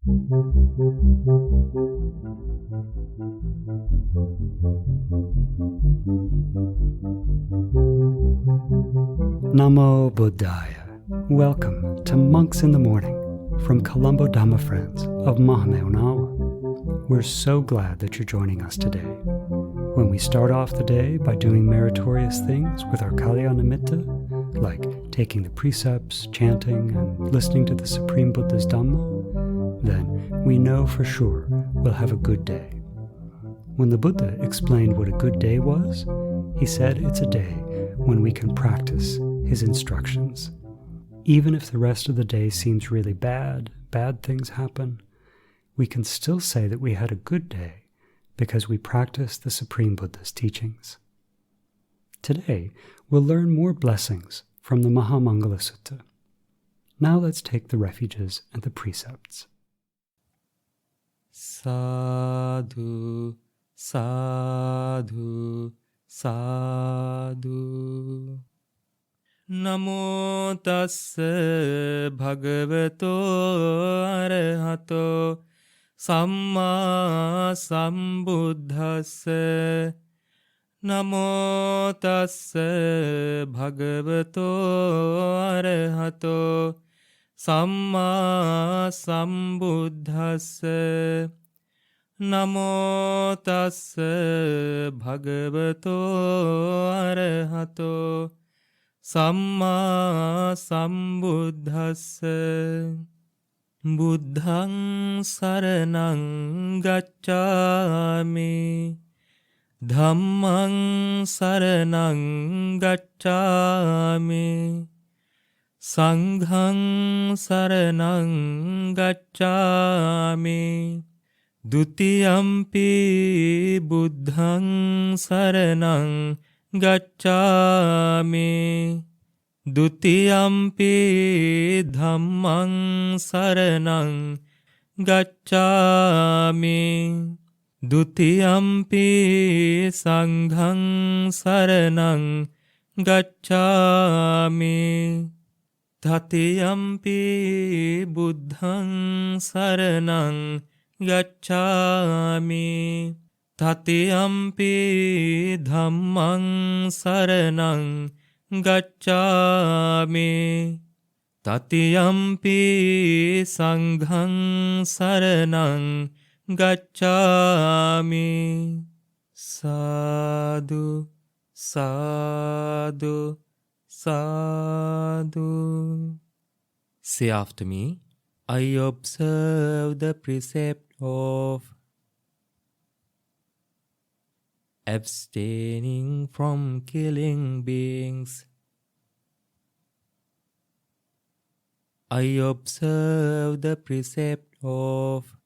Namo Buddhaya. Welcome to Monks in the Morning from Colombo Dhamma Friends of Mahamevnawa. We're so glad that you're joining us today. When we start off the day by doing meritorious things with our Kalyana Metta, like taking the precepts, chanting, and listening to the Supreme Buddha's Dhamma, then we know for sure we'll have a good day. When the Buddha explained what a good day was, he said it's a day when we can practice his instructions. Even if the rest of the day seems really bad things happen, we can still say that we had a good day because we practiced the Supreme Buddha's teachings. Today, we'll learn more blessings from the Mahamangala Sutta. Now let's take the refuges and the precepts. Sadhu, sadhu, sadhu. Namo tassa bhagavato arahato samma sambuddhassa. Namo tassa bhagavato arahato samma sambuddhassa. Namo tassa bhagavato arahato samma sambuddhassa. Buddhaṃ saraṇaṃ gacchāmi. Dhammaṃ saraṇaṃ gacchāmi. Saṅghaṃ saraṇaṃ gacchāmi. Dutiyampi buddhaṃ saraṇaṃ gacchāmi. Dutiyampi dhammaṃ saraṇaṃ gacchāmi. Dutiyampi saṅghaṃ saraṇaṃ gacchāmi. Tatiyampi buddhaṃ saraṇaṃ gacchāmi. Tatiyampi dhammaṃ saraṇaṃ gacchāmi. Tatiyampi saṅghaṃ saraṇaṃ gacchāmi. Sadhu, sadhu, sadhu. Say after me, I observe the precept of abstaining from killing beings. I observe the precept of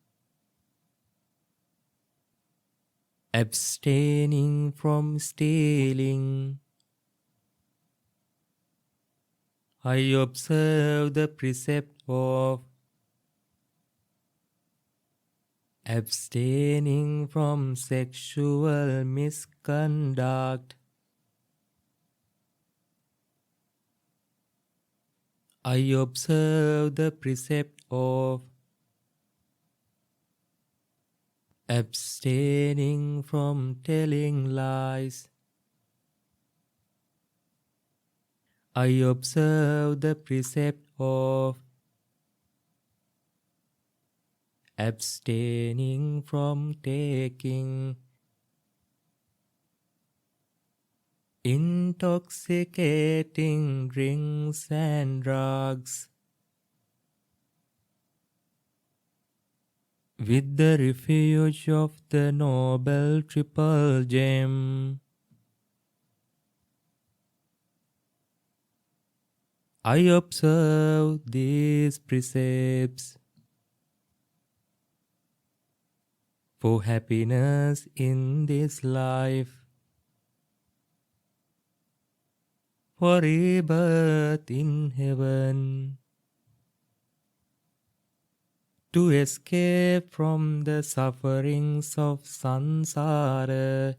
abstaining from stealing. I observe the precept of abstaining from sexual misconduct. I observe the precept of abstaining from telling lies. I observe the precept of abstaining from taking intoxicating drinks and drugs. With the refuge of the Noble Triple Gem, I observe these precepts for happiness in this life, for rebirth in heaven, to escape from the sufferings of samsara.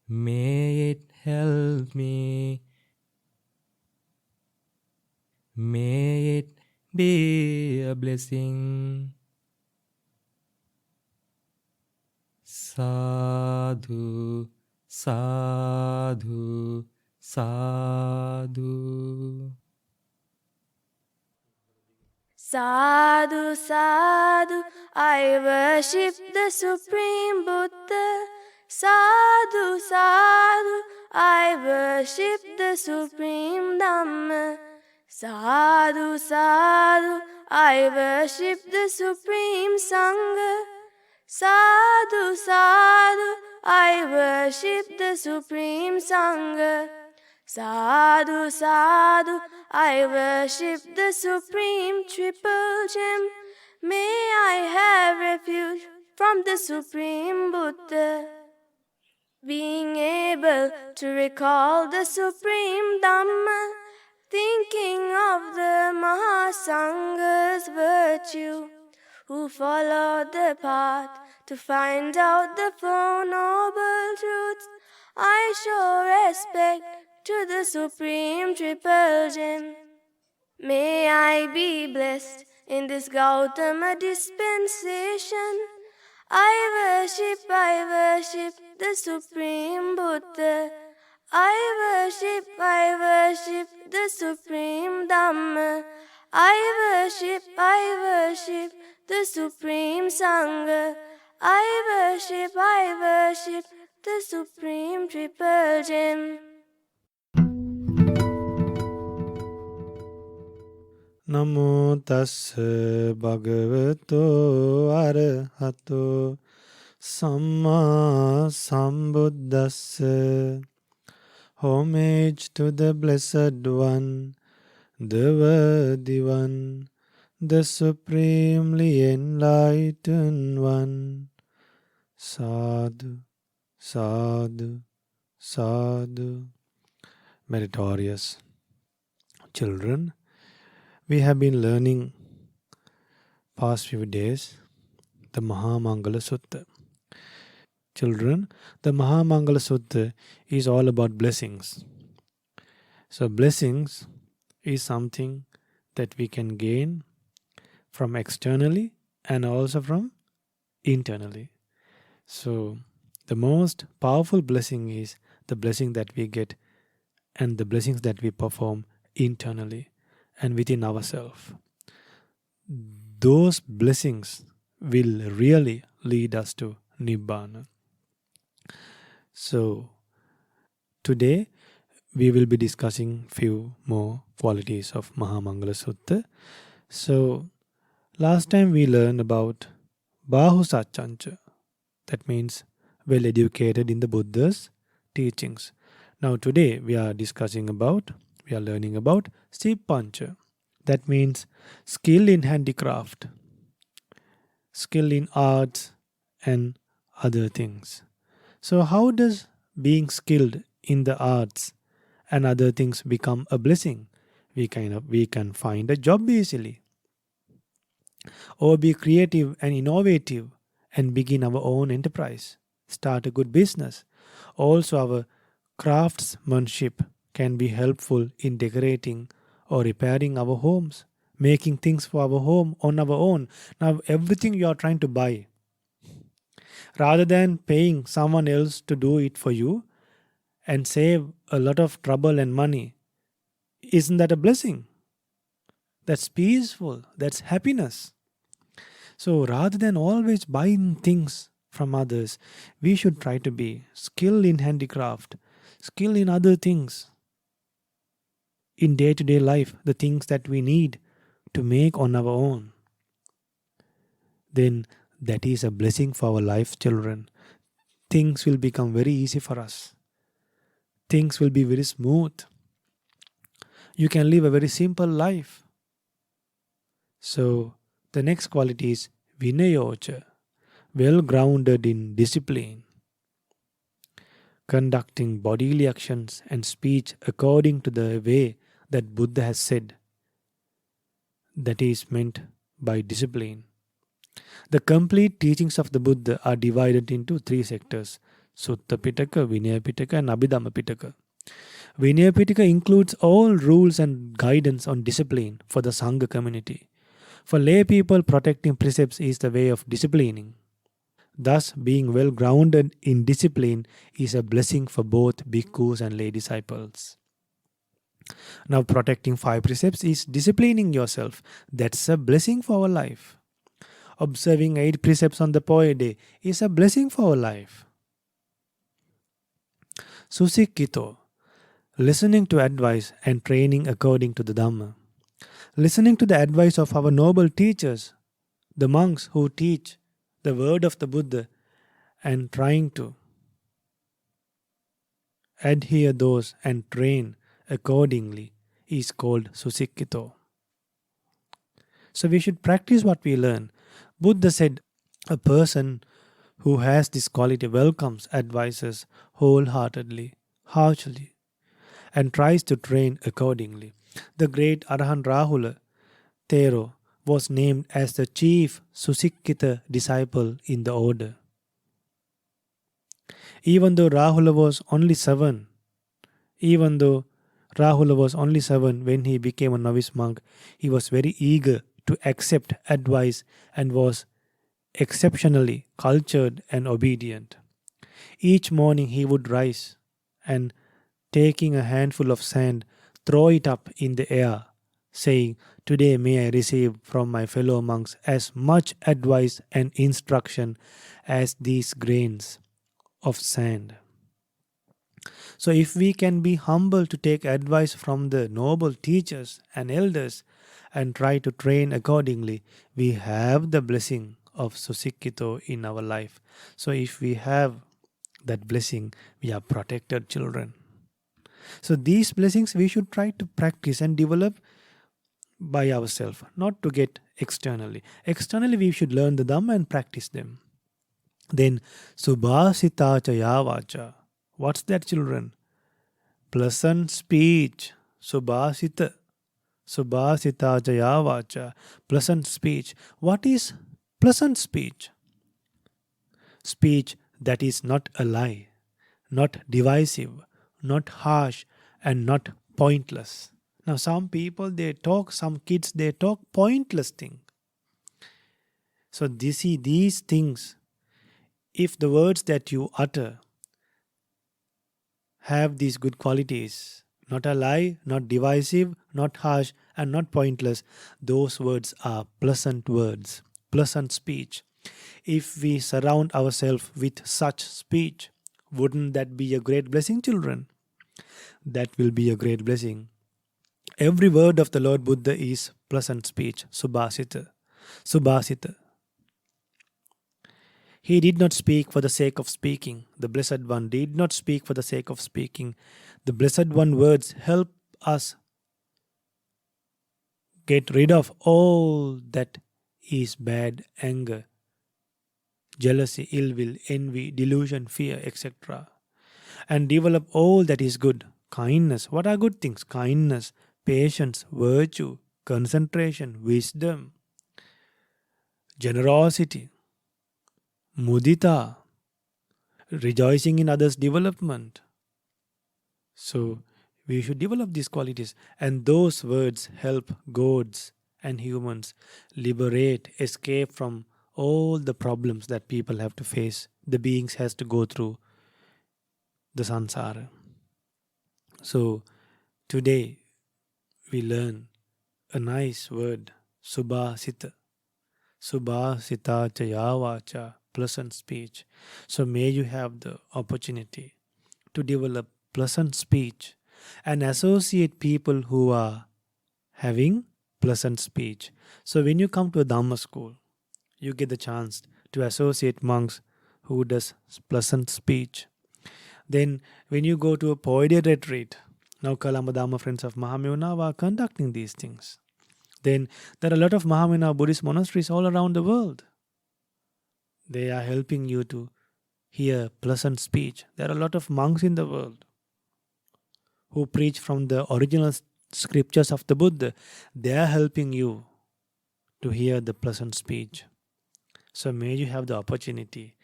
May it help me. May it be a blessing. Sadhu, sadhu, sadhu. Sadhu, sadhu, I worship the Supreme Buddha. Sadhu, sadhu, I worship the Supreme Dhamma. Sadhu, sadhu, I worship the Supreme Sangha. Sadhu, sadhu, I worship the Supreme Sangha. Sadhu, sadhu, I worship the Supreme Triple Gem. May I have refuge from the Supreme Buddha. Being able to recall the Supreme Dhamma, thinking of the Mahasangha's virtue, who followed the path to find out the Four Noble Truths, I show respect to the Supreme Triple Gem. May I be blessed in this Gautama dispensation. I worship the Supreme Buddha. I worship the Supreme Dhamma. I worship the Supreme Sangha. I worship the Supreme Triple Gem. Namo tassa bhagavato arahato samma sambuddhassa. Homage to the Blessed One, the Worthy One, the Supremely Enlightened One. Sadhu, sadhu, sadhu. Meritorious children, we have been learning past few days the Mahamangala Sutta. Children, the Mahamangala Sutta is all about blessings. So blessings is something that we can gain from externally and also from internally. So the most powerful blessing is the blessing that we get and the blessings that we perform internally and within ourselves. Those blessings will really lead us to Nibbana. So today we will be discussing few more qualities of Mahamangala Sutta. So last time we learned about Bahu Satchancha. That means well educated in the Buddha's teachings. Now today we are learning about Sippancha. That means skill in handicraft, skill in arts and other things. So how does being skilled in the arts and other things become a blessing? We can find a job easily, or be creative and innovative and begin our own enterprise, start a good business. Also our craftsmanship can be helpful in decorating or repairing our homes, making things for our home on our own. Now everything you are trying to buy, rather than paying someone else to do it for you and save a lot of trouble and money, isn't that a blessing? That's peaceful, that's happiness. So rather than always buying things from others, we should try to be skilled in handicraft, skilled in other things, in day-to-day life, the things that we need to make on our own. Then that is a blessing for our life, children. Things will become very easy for us. Things will be very smooth. You can live a very simple life. So the next quality is Vinayocha, well grounded in discipline, conducting bodily actions and speech according to the way that Buddha has said. That is meant by discipline. The complete teachings of the Buddha are divided into three sectors: Sutta Pitaka, Vinaya Pitaka and Abhidhamma Pitaka. Vinaya Pitaka includes all rules and guidance on discipline for the Sangha community. For lay people, protecting precepts is the way of disciplining. Thus, being well grounded in discipline is a blessing for both bhikkhus and lay disciples. Now, protecting 5 precepts is disciplining yourself. That's a blessing for our life. Observing 8 precepts on the Poya day is a blessing for our life. Susikkito, listening to advice and training according to the Dhamma. Listening to the advice of our noble teachers, the monks who teach the word of the Buddha, and trying to adhere those and train accordingly is called Susikkito. So we should practice what we learn. Buddha said, a person who has this quality welcomes advices wholeheartedly, harshly, and tries to train accordingly. The great Arahant Rahula Thero was named as the chief Susikkita disciple in the order. Even though Rahula was only 7 when he became a novice monk, he was very eager to accept advice and was exceptionally cultured and obedient. Each morning he would rise and, taking a handful of sand, throw it up in the air, saying, "Today may I receive from my fellow monks as much advice and instruction as these grains of sand." So if we can be humble to take advice from the noble teachers and elders and try to train accordingly, we have the blessing of Susikkito in our life. So if we have that blessing, we are protected children. So these blessings we should try to practice and develop by ourselves, not to get externally. Externally we should learn the Dhamma and practice them. Then Subhasita Chayavacha. What's that, children? Pleasant speech. Subhasita. Subhasita Chayavacha. Pleasant speech. What is pleasant speech? Speech that is not a lie, not divisive, not harsh, and not pointless. Now some people some kids they talk pointless things. So these things, if the words that you utter have these good qualities, not a lie, not divisive, not harsh, and not pointless, those words are pleasant words, pleasant speech. If we surround ourselves with such speech, wouldn't that be a great blessing, children? That will be a great blessing. Every word of the Lord Buddha is pleasant speech, Subhasita. Subhasita. He did not speak for the sake of speaking. The Blessed One did not speak for the sake of speaking. The Blessed One words help us get rid of all that is bad, anger, jealousy, ill will, envy, delusion, fear, etc. And develop all that is good. Kindness. What are good things? Kindness, patience, virtue, concentration, wisdom, generosity, mudita, rejoicing in others' development. So we should develop these qualities, and those words help gods and humans liberate, escape from all the problems that people have to face, the beings has to go through the sansara. So today we learn a nice word, Subhasita. Subhasita Chayavacha, pleasant speech. So may you have the opportunity to develop pleasant speech and associate people who are having pleasant speech. So when you come to a Dhamma school, you get the chance to associate monks who does pleasant speech. Then when you go to a poetry retreat, now Kalamba Dhamma Friends of Mahamevnawa are conducting these things. Then there are a lot of Mahamevnawa Buddhist monasteries all around the world. They are helping you to hear pleasant speech. There are a lot of monks in the world who preach from the original scriptures of the Buddha. They are helping you to hear the pleasant speech. So may you have the opportunity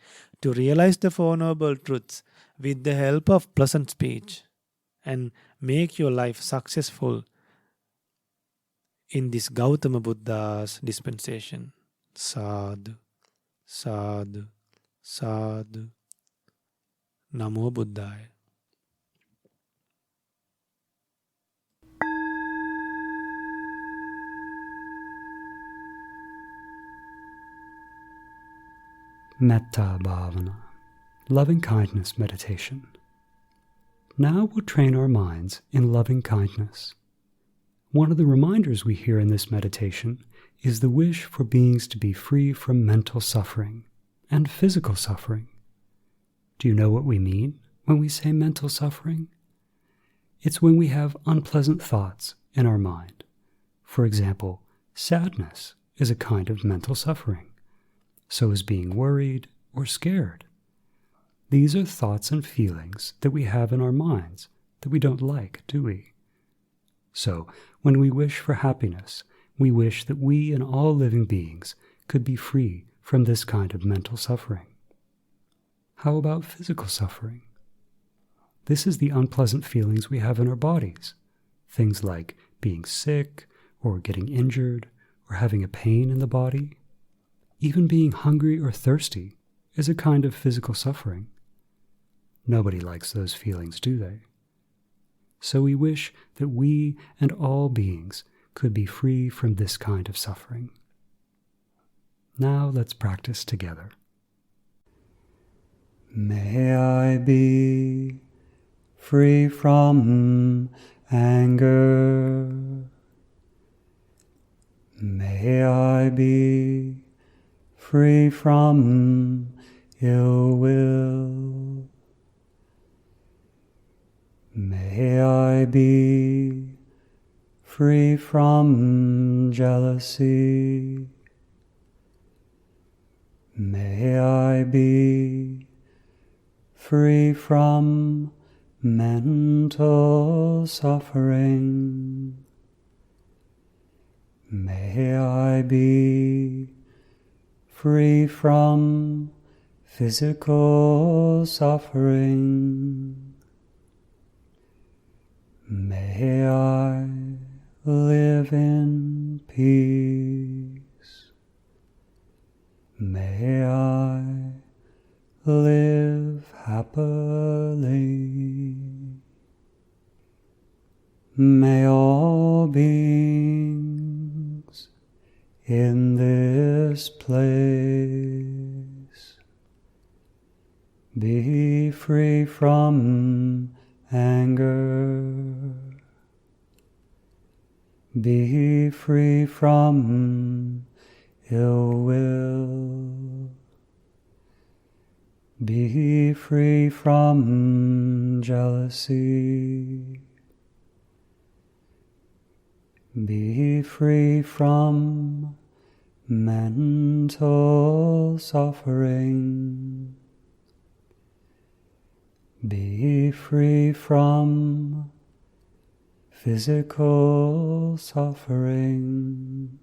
to realize the Four Noble Truths with the help of pleasant speech. And make your life successful in this Gautama Buddha's dispensation. Sadhu, sadhu, sadhu. Namo Buddhaya. Metta Bhavana, loving kindness meditation. Now we'll train our minds in loving kindness. One of the reminders we hear in this meditation is the wish for beings to be free from mental suffering and physical suffering. Do you know what we mean when we say mental suffering? It's when we have unpleasant thoughts in our mind. For example, sadness is a kind of mental suffering. So is being worried or scared. These are thoughts and feelings that we have in our minds that we don't like, do we? So, when we wish for happiness, we wish that we and all living beings could be free from this kind of mental suffering. How about physical suffering? This is the unpleasant feelings we have in our bodies. Things like being sick or getting injured or having a pain in the body. Even being hungry or thirsty is a kind of physical suffering. Nobody likes those feelings, do they? So we wish that we and all beings could be free from this kind of suffering. Now let's practice together. May I be free from anger. May I be free from ill will. May I be free from jealousy. May I be free from mental suffering. May I be free from physical suffering. May I live in peace. May I live happily. May all beings in this place be free from anger, be free from ill will, be free from jealousy, be free from mental suffering. Be free from physical suffering.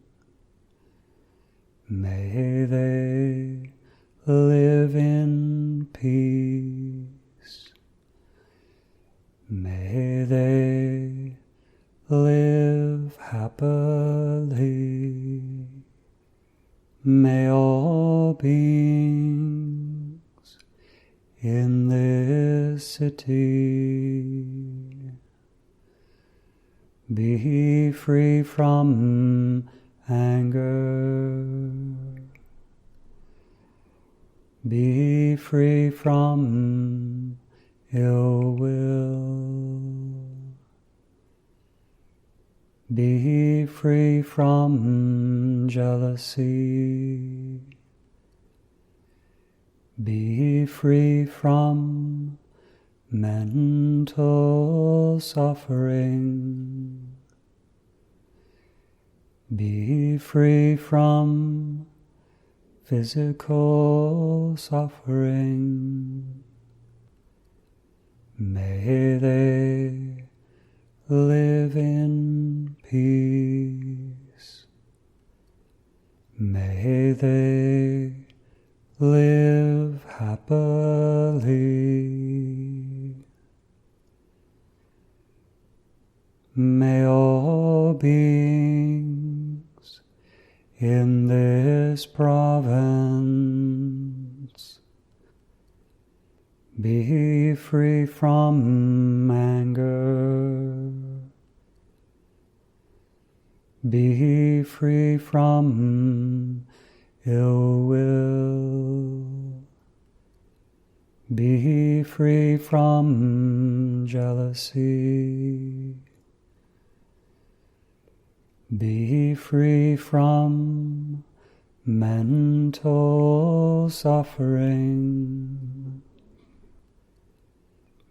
May they live in peace. May they live happily. May all beings in this city be free from anger, be free from ill will, be free from jealousy, be free from mental suffering. Be free from physical suffering. May they live in peace. May they live happily. in this province. Be free from anger. Be free from ill will. Be free from jealousy. Be free from mental suffering.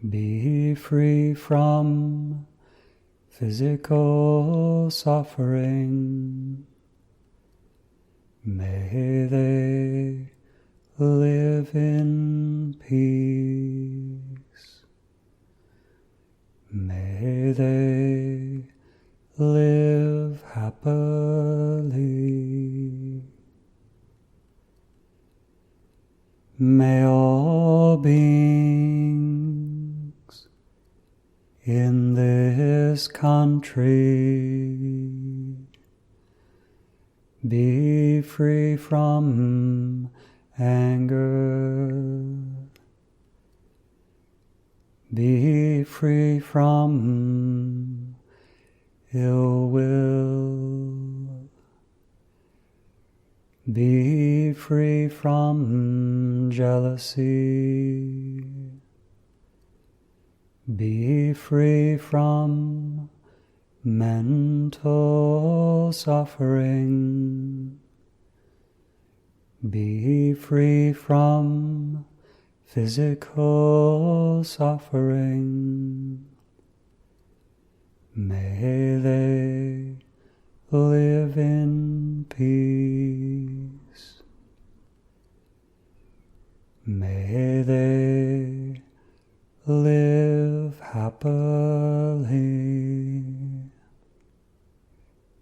Be free from physical suffering. May they live in peace. May they live happily. May all beings in this country be free from anger. Be free from ill will. Be free from jealousy. Be free from mental suffering. Be free from physical suffering. May they live in peace. May they live happily.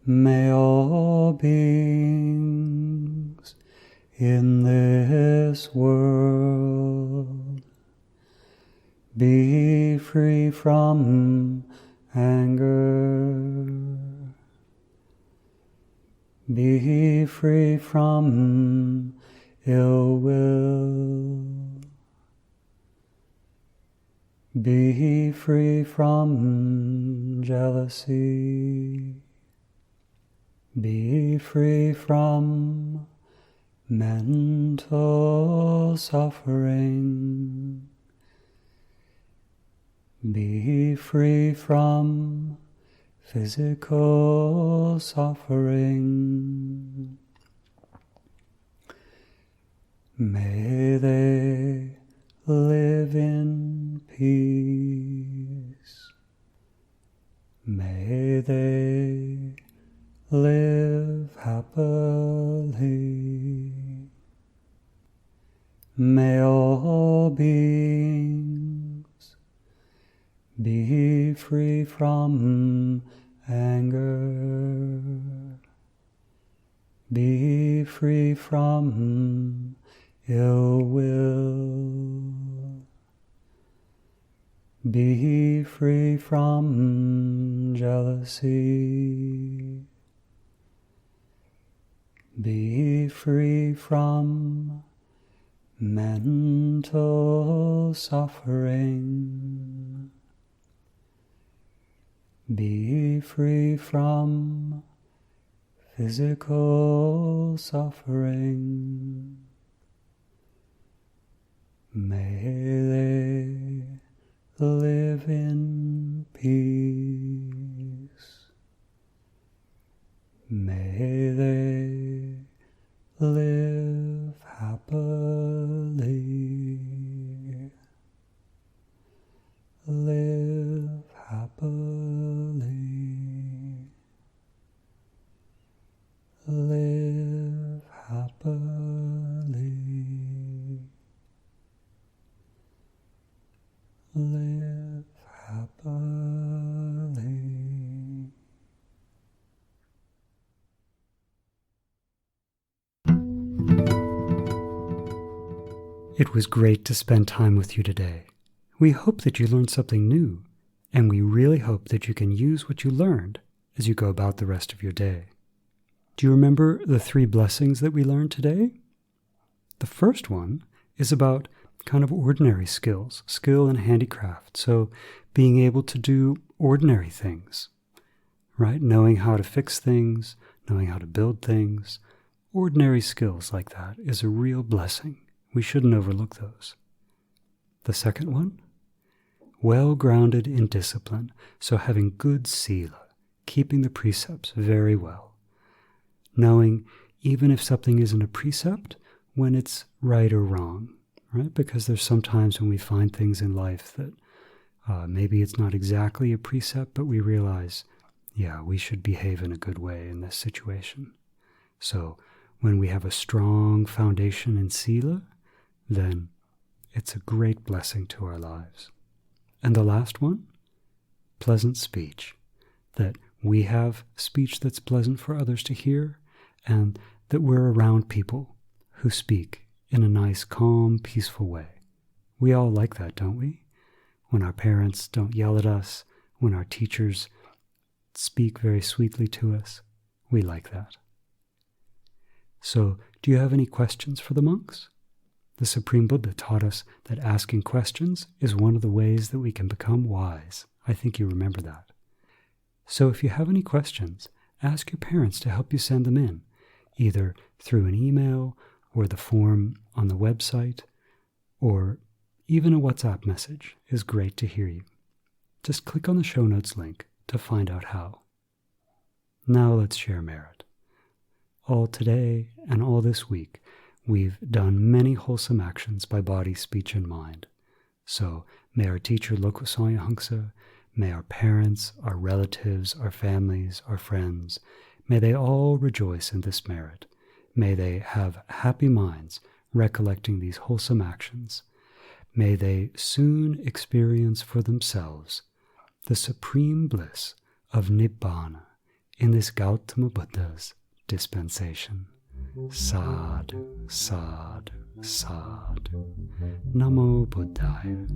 May all beings in this world be free from anger. Be free from ill will. Be free from jealousy. Be free from mental suffering. Be free from physical suffering. May they live in peace. May they live happily. May all beings be free from anger. Be free from ill will. Be free from jealousy. Be free from mental suffering. Be free from physical suffering. May they live in peace. May they live happily. Live happily. Live happily. Live happily. It was great to spend time with you today. We hope that you learned something new, and we really hope that you can use what you learned as you go about the rest of your day. Do you remember the 3 blessings that we learned today? The first one is about kind of ordinary skills, skill and handicraft. So being able to do ordinary things, right? Knowing how to fix things, knowing how to build things. Ordinary skills like that is a real blessing. We shouldn't overlook those. The second one, well-grounded in discipline. So having good sila, keeping the precepts very well. Knowing even if something isn't a precept, when it's right or wrong, right? Because there's sometimes when we find things in life that maybe it's not exactly a precept, but we realize, yeah, we should behave in a good way in this situation. So when we have a strong foundation in sila, then it's a great blessing to our lives. And the last one, pleasant speech. That we have speech that's pleasant for others to hear, and that we're around people who speak in a nice, calm, peaceful way. We all like that, don't we? When our parents don't yell at us, when our teachers speak very sweetly to us, we like that. So, do you have any questions for the monks? The Supreme Buddha taught us that asking questions is one of the ways that we can become wise. I think you remember that. So if you have any questions, ask your parents to help you send them in, either through an email or the form on the website, or even a WhatsApp message is great to hear you. Just click on the show notes link to find out how. Now let's share merit. All today and all this week, we've done many wholesome actions by body, speech, and mind. So may our teacher Loko Sanya Hangsa, may our parents, our relatives, our families, our friends, may they all rejoice in this merit. May they have happy minds recollecting these wholesome actions. May they soon experience for themselves the supreme bliss of Nibbana in this Gautama Buddha's dispensation. Sadhu, sadhu, sadhu. Namo Buddhaya.